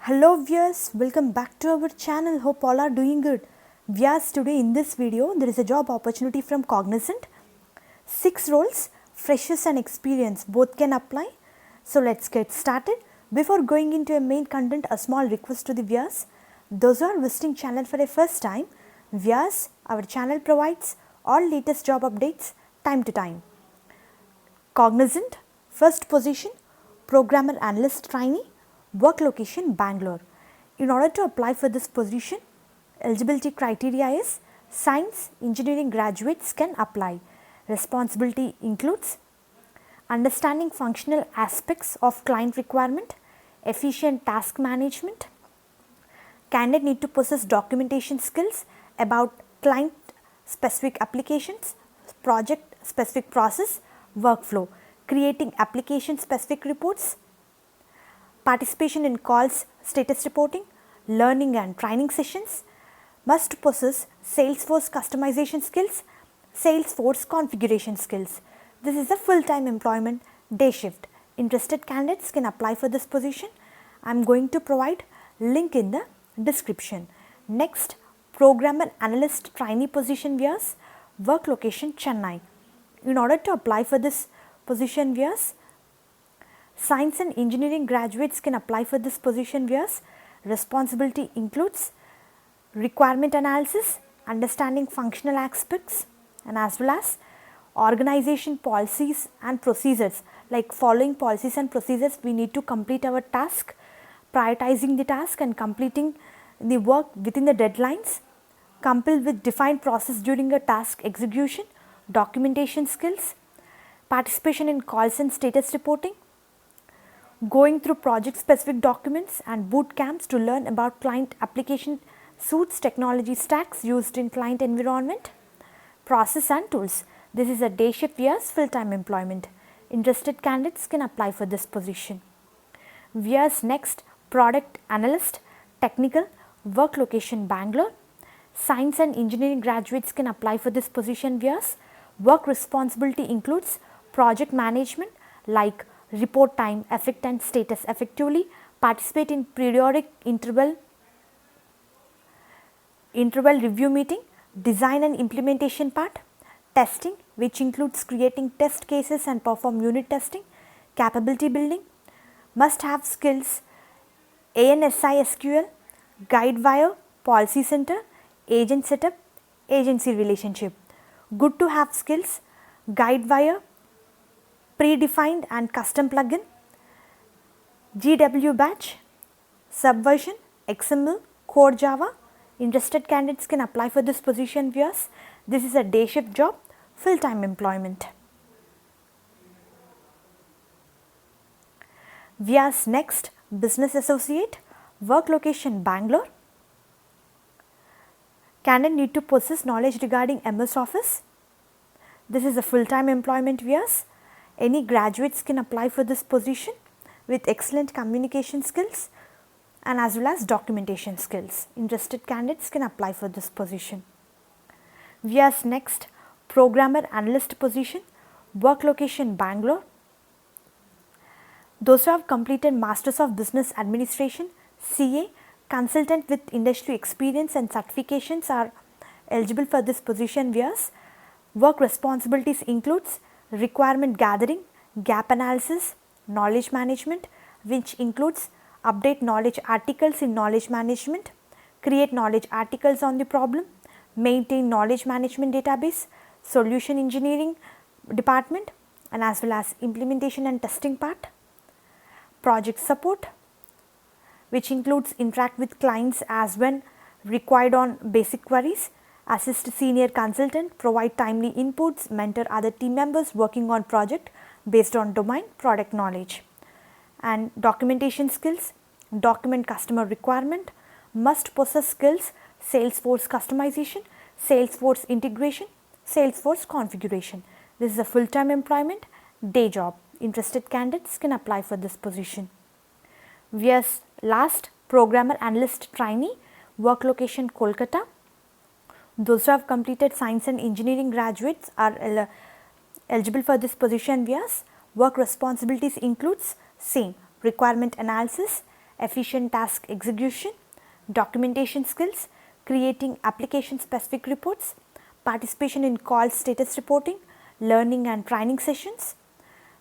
Hello viewers, welcome back to our channel. Hope all are doing good. Viewers, today in this video there is a job opportunity from Cognizant. 6 roles, freshers and experience both can apply. So let's get started. Before going into a main content, a small request to the viewers. Those who are visiting channel for a first time, viewers, our channel provides all latest job updates time to time. Cognizant, first position, programmer analyst trainee, work location Bangalore. In order to apply for this position, eligibility criteria is science, engineering graduates can apply. Responsibility includes understanding functional aspects of client requirement, efficient task management. Candidate need to possess documentation skills about client specific applications, project specific process, workflow, creating application specific reports, participation in calls, status reporting, learning and training sessions, must possess Salesforce customization skills, Salesforce configuration skills. This is a full-time employment, day shift. Interested candidates can apply for this position. I am going to provide link in the description. Next, programmer analyst trainee position viewers, work location Chennai. In order to apply for this position viewers, science and engineering graduates can apply for this position viewers. Responsibility includes requirement analysis, understanding functional aspects, and as well as organization policies and procedures. Like following policies and procedures, we need to complete our task, prioritizing the task and completing the work within the deadlines, compile with defined process during a task execution, documentation skills, participation in calls and status reporting, going through project specific documents and boot camps to learn about client application suites, technology stacks used in client environment, process and tools. This is a day shift years full-time employment. Interested candidates can apply for this position. Viewers, next, product analyst, technical, work location Bangalore. Science and engineering graduates can apply for this position. Viewers, work responsibility includes project management like report time, effect and status effectively, participate in periodic interval review meeting, design and implementation part, testing which includes creating test cases and perform unit testing, capability building, must have skills ANSI SQL, Guidewire, Policy Center, agent setup, agency relationship. Good to have skills Guidewire, predefined and custom plugin, GW batch, Subversion, XML, Core Java. Interested candidates can apply for this position viewers. This is a day shift job, full-time employment. Viewers, next, business associate, work location Bangalore. Candidate need to possess knowledge regarding MS Office. This is a full-time employment viewers. Any graduates can apply for this position with excellent communication skills and as well as documentation skills. Interested candidates can apply for this position. Viewers, next, programmer analyst position, work location Bangalore. Those who have completed Masters of Business Administration, CA, consultant with industry experience and certifications are eligible for this position viewers. Work responsibilities includes requirement gathering, gap analysis, knowledge management which includes update knowledge articles in knowledge management, create knowledge articles on the problem, maintain knowledge management database, solution engineering department and as well as implementation and testing part, project support which includes interact with clients as when required on basic queries, assist senior consultant, provide timely inputs, mentor other team members working on project based on domain product knowledge, and documentation skills, document customer requirement, must possess skills Salesforce customization, Salesforce integration, Salesforce configuration. This is a full-time employment, day job. Interested candidates can apply for this position. Viewers, last, programmer analyst trainee, work location Kolkata. Those who have completed science and engineering graduates are eligible for this position viewers. Work responsibilities includes same requirement analysis, efficient task execution, documentation skills, creating application specific reports, participation in call status reporting, learning and training sessions.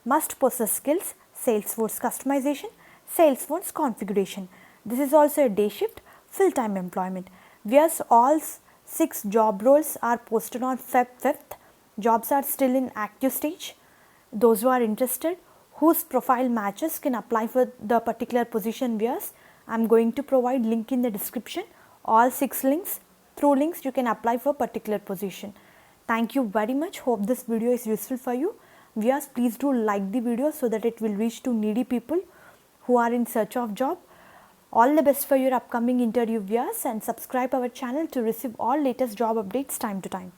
Must possess skills, Salesforce customization, Salesforce configuration. This is also a day shift, full time employment. Whereas all 6 job roles are posted on Feb 5th. Jobs are still in active stage. Those who are interested, whose profile matches, can apply for the particular position. Whereas I am going to provide link in the description. All 6 links, through links you can apply for particular position. Thank you very much. Hope this video is useful for you. Viewers, please do like the video so that it will reach to needy people who are in search of job. All the best for your upcoming interview, viewers, and subscribe our channel to receive all latest job updates time to time.